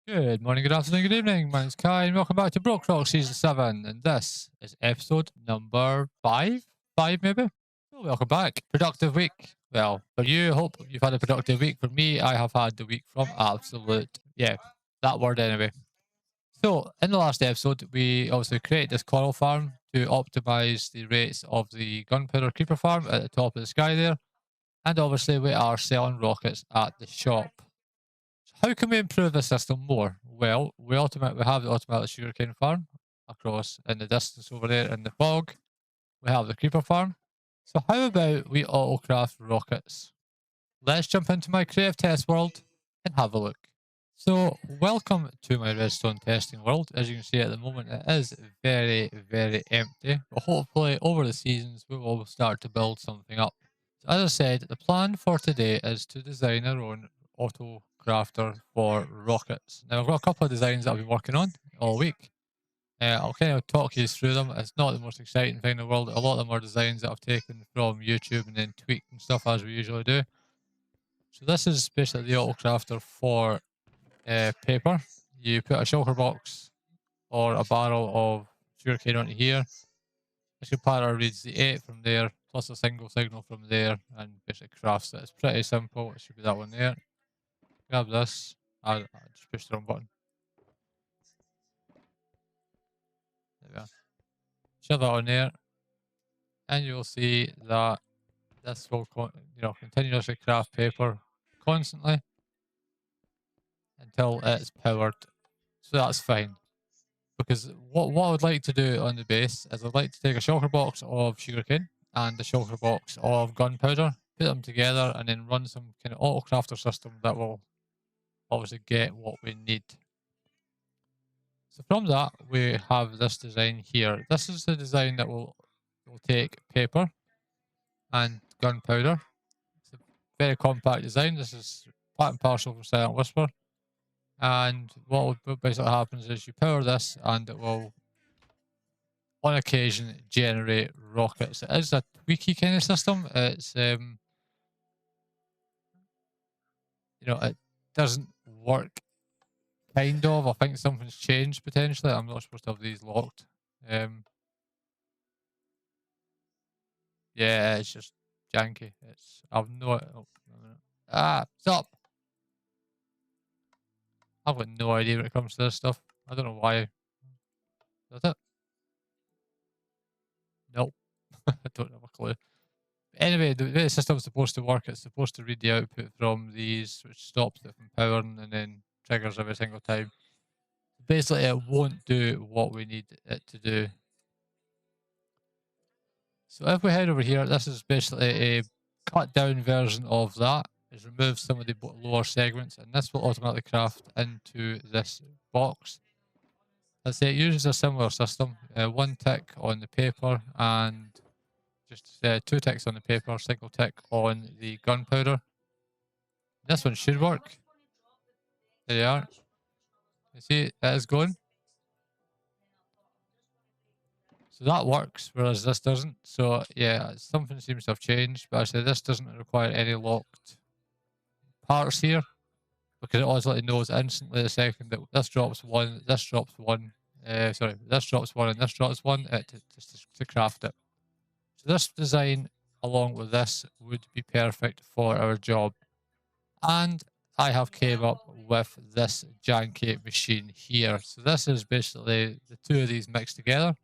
Good morning, good afternoon, good evening. My name's Kai, and welcome back to Brokerock Season 7. And this is episode number 5? 5, maybe? Well, welcome back. Productive week. Well, for you, hope you've had a productive week. For me, I have had the week from absolute. Yeah, that word anyway. So, in the last episode, we obviously created this coral farm to optimize the rates of the gunpowder creeper farm at the top of the sky there. And obviously, we are selling rockets at the shop. How can we improve the system more? Well, we have the automatic sugarcane farm across in the distance over there in the fog. We have the creeper farm. So how about we autocraft rockets? Let's jump into my creative test world and have a look. So welcome to my redstone testing world. As you can see at the moment, it is very, very empty. But hopefully over the seasons, we will start to build something up. So as I said, the plan for today is to design our own Autocrafter for rockets. Now, I've got a couple of designs that I've been working on all week. I'll kind of talk you through them. It's not the most exciting thing in the world. A lot of them are designs that I've taken from YouTube and then tweaked and stuff as we usually do. So this is basically the Autocrafter for paper. You put a shulker box or a barrel of sugarcane onto here. This compiler reads the 8 from there, plus a single signal from there, and basically crafts it. It's pretty simple. It should be that one there. Grab this. I just pushed the wrong button. There we are. Shove that on there, and you'll see that this will continuously craft paper constantly until it's powered. So that's fine. Because what I would like to do on the base is I'd like to take a shulker box of sugarcane and a shulker box of gunpowder, put them together, and then run some kind of autocrafter system that will obviously get what we need. So from that, we have this design here. This is the design that will take paper and gunpowder. It's a very compact design. This is part and parcel from Silent Whisper. And what basically happens is you power this and it will, on occasion, generate rockets. It is a tweaky kind of system. It's, it doesn't work kind of. I think something's changed potentially. I'm not supposed to have these locked. Yeah, it's just janky. I've no. Stop! I've got no idea when it comes to this stuff. I don't know why. Does it? Nope. I don't have a clue. Anyway, the way the system's supposed to work, it's supposed to read the output from these, which stops it from powering and then triggers every single time. Basically, it won't do what we need it to do. So if we head over here, this is basically a cut down version of that. It removes some of the lower segments, and this will automatically craft into this box. Let's say it uses a similar system. One tick on the paper and just 2 ticks on the paper, single tick on the gunpowder. This one should work. There you are. You see, it is going. So that works, whereas this doesn't. So yeah, something seems to have changed. But actually, this doesn't require any locked parts here, because it automatically knows instantly the second that this drops 1, this drops 1. This drops 1 and this drops 1 to craft it. So this design, along with this, would be perfect for our job. And I have came up with this janky machine here. So this is basically the two of these mixed together.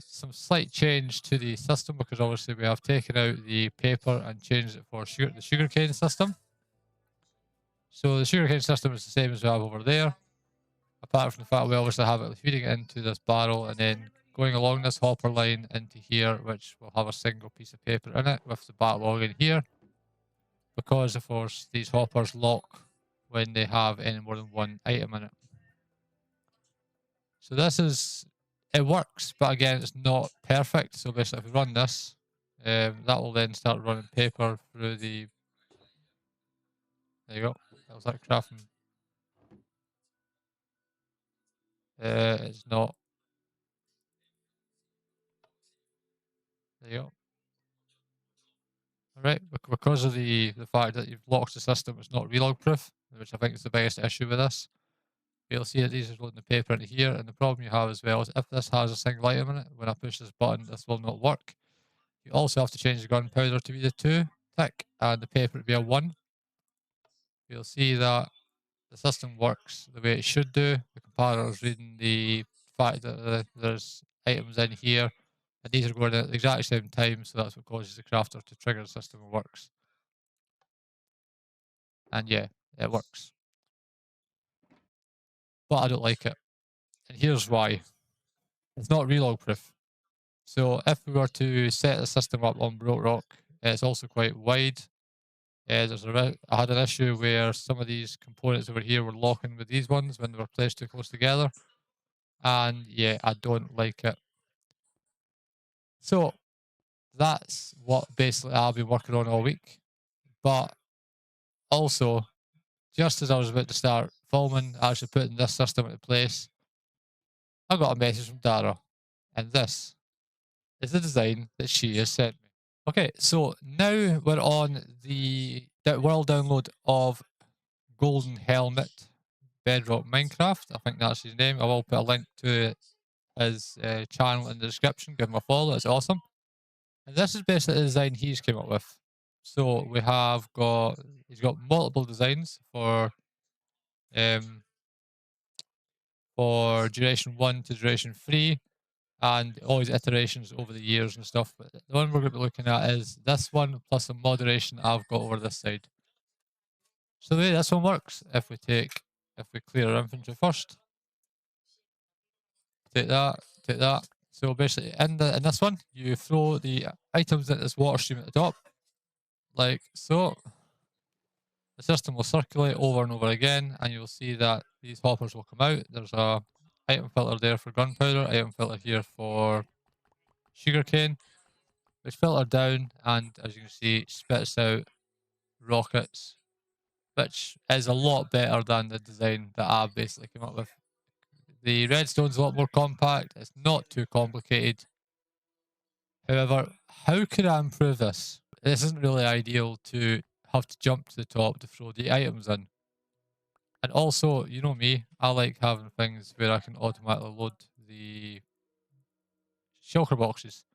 Some slight change to the system, because obviously we have taken out the paper and changed it for the sugarcane system. So the sugarcane system is the same as we have over there, apart from the fact we obviously have it feeding it into this barrel and then going along this hopper line into here, which will have a single piece of paper in it with the backlog in here, because of course these hoppers lock when they have any more than one item in it. So it works, but again, it's not perfect. So basically, if we run this, that will then start running paper through the. There you go. That was that crafting. It's not. There you go. Alright, because of the fact that you've locked the system, it's not relog proof, which I think is the biggest issue with this. You'll see that these are loading the paper into here, and the problem you have as well is if this has a single item in it, when I push this button, this will not work. You also have to change the gunpowder to be the 2 tick and the paper to be a 1. You'll see that the system works the way it should do. The comparator is reading the fact that there's items in here, and these are going at the exact same time, so that's what causes the crafter to trigger the system and works. And yeah, it works. But I don't like it. And here's why. It's not relog proof. So if we were to set the system up on Brokerock, it's also quite wide. I had an issue where some of these components over here were locking with these ones when they were placed too close together. And yeah, I don't like it. So that's what basically I've been working on all week. But also, just as I was about to start filming, actually putting this system into place, I got a message from Dara. And this is the design that she has sent me. Okay, so now we're on the world download of Golden Helmet Bedrock Minecraft. I think that's his name. I will put a link to his channel in the description. Give him a follow. It's awesome. And this is basically the design he's came up with. So we have got, he's got multiple designs for duration 1 to duration 3, and all his iterations over the years and stuff. But the one we're going to be looking at is this one plus the moderation I've got over this side. So the way this one works, if we clear our inventory first, take that. So basically, in this one, you throw the items at this water stream at the top, like so. The system will circulate over and over again, and you'll see that these hoppers will come out. There's a item filter there for gunpowder, item filter here for sugarcane, which filter down, and as you can see, spits out rockets, which is a lot better than the design that I basically came up with. The redstone's a lot more compact. It's not too complicated. However, how could I improve this? This isn't really ideal to have to jump to the top to throw the items in. And also, you know me, I like having things where I can automatically load the shulker boxes.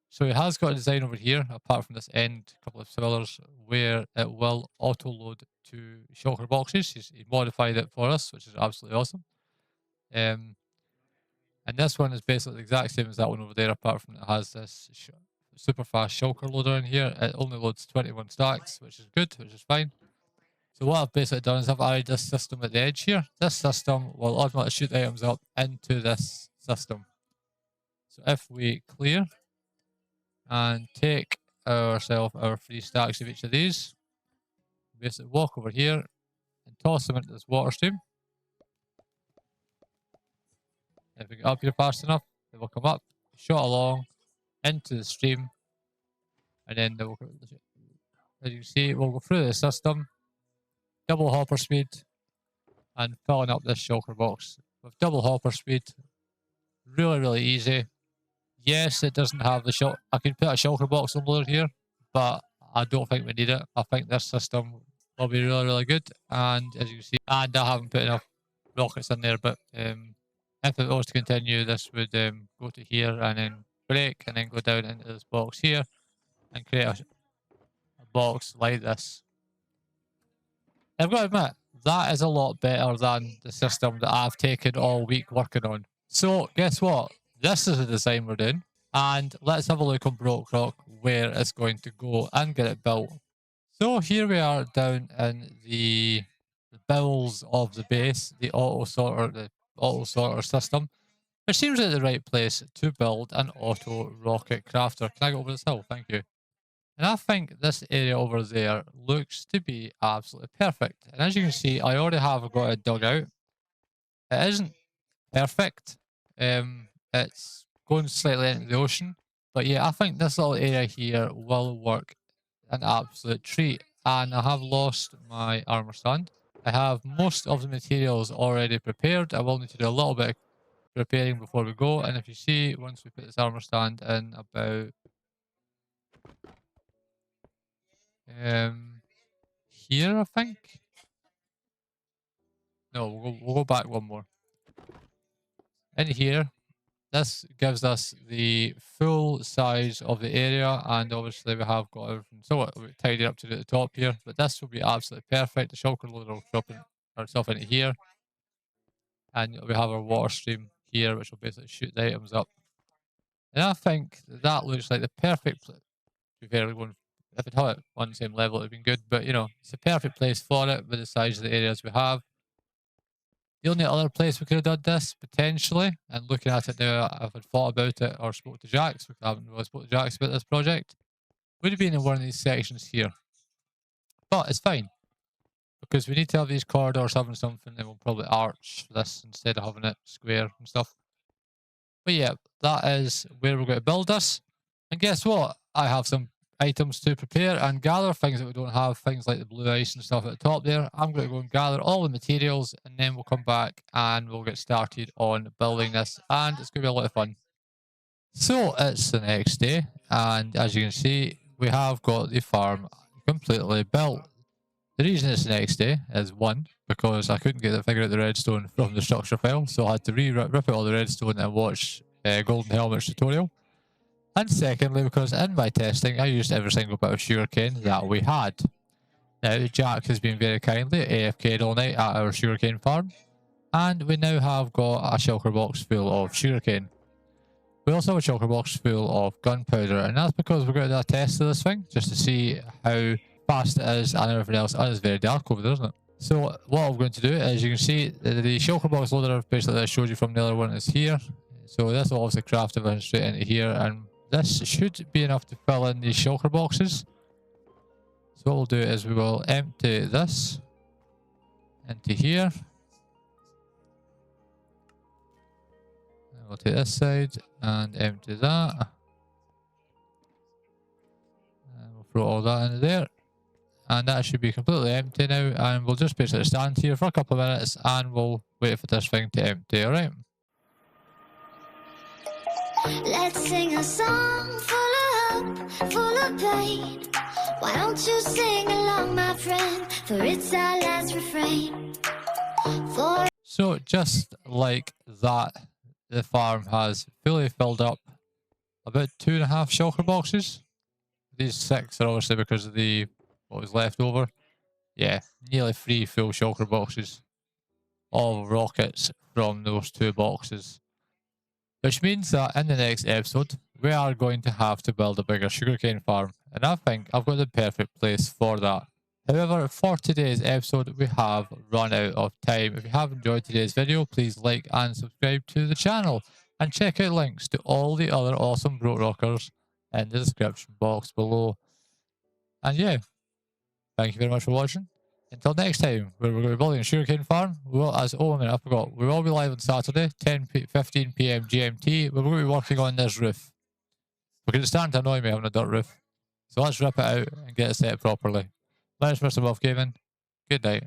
So it has got a design over here, apart from this end couple of pillars, where it will auto-load to shulker boxes. He's modified it for us, which is absolutely awesome. And this one is basically the exact same as that one over there, apart from it has this super fast shulker loader in here. It only loads 21 stacks, which is good, which is fine. So what I've basically done is I've added this system at the edge here. This system will automatically shoot items up into this system. So if we clear and take ourselves our 3 stacks of each of these, basically walk over here and toss them into this water stream. If we get up here fast enough, they will come up, shot along into the stream, and then they will, as you can see, we'll go through the system, double hopper speed, and filling up this shulker box with double hopper speed. Really, really easy. Yes, it doesn't have the I can put a shulker box unloader here, but I don't think we need it. I think this system will be really, really good. And as you can see, and I haven't put enough rockets in there, but if it was to continue, this would go to here and then break and then go down into this box here and create a box like this. I've got to admit, that is a lot better than the system that I've taken all week working on. So guess what? This is the design we're doing. And let's have a look on Brokerock where it's going to go and get it built. So here we are down in the bills of the base, the auto sorter system, which seems like the right place to build an auto rocket crafter. Can I go over this hill? Thank you. And I think this area over there looks to be absolutely perfect. And as you can see, I already have got it dug out. It isn't perfect. It's going slightly into the ocean. But yeah, I think this little area here will work an absolute treat. And I have lost my armor stand. I have most of the materials already prepared. I will need to do a little bit of preparing before we go. And if you see, once we put this armor stand in about here, I think. No, we'll go back one more. In here, this gives us the full size of the area, and obviously we have got everything somewhat tidied up to the top here, but this will be absolutely perfect. The shulker loader will drop itself into here, and we have our water stream here, which will basically shoot the items up. And I think that looks like the perfect place. To be fair, if it had it on the same level, it would have been good, but you know, it's the perfect place for it with the size of the areas we have. The only other place we could have done this, potentially, and looking at it now, if I'd thought about it or spoke to Jax, because I haven't really spoken to Jax about this project, would have been in one of these sections here. But it's fine, because we need to have these corridors having something, and we'll probably arch this instead of having it square and stuff. But yeah, that is where we're going to build this. And guess what? I have some items to prepare and gather, things that we don't have, things like the blue ice and stuff at the top there. I'm going to go and gather all the materials, and then we'll come back and we'll get started on building this, and it's going to be a lot of fun. So it's the next day, and as you can see, we have got the farm completely built. The reason it's the next day is, one, because I couldn't get to figure out the redstone from the structure file, so I had to rip out all the redstone and watch Golden Helmet's tutorial. And secondly, because in my testing, I used every single bit of sugarcane that we had. Now, Jack has been very kindly AFK'd all night at our sugarcane farm, and we now have got a shulker box full of sugarcane. We also have a shulker box full of gunpowder, and that's because we're going to do a test of this thing, just to see how fast it is and everything else. And it's very dark over there, isn't it? So what I'm going to do is, you can see the shulker box loader, basically that I showed you from the other one, is here. So this will obviously craft everything straight into here, and this should be enough to fill in these shulker boxes. So what we'll do is we will empty this into here. And we'll take this side and empty that. And we'll throw all that into there. And that should be completely empty now. And we'll just basically stand here for a couple of minutes and we'll wait for this thing to empty, alright? Let's sing a song full of hope, full of pain. Why don't you sing along, my friend? For it's our last refrain. So just like that, the farm has fully filled up about 2.5 shulker boxes. These 6 are obviously because of what was left over. Yeah, nearly 3 full shulker boxes of rockets from those 2 boxes. Which means that in the next episode, we are going to have to build a bigger sugarcane farm. And I think I've got the perfect place for that. However, for today's episode, we have run out of time. If you have enjoyed today's video, please like and subscribe to the channel. And check out links to all the other awesome Brokerockers in the description box below. And yeah, thank you very much for watching. Until next time, where we're going to be building a sugarcane farm. I forgot. We will be live on Saturday, 15 PM GMT. We're going to be working on this roof. Because it's starting to annoy me having a dirt roof. So let's rip it out and get it set properly. My name's Mr. Mof Gaming. Good night.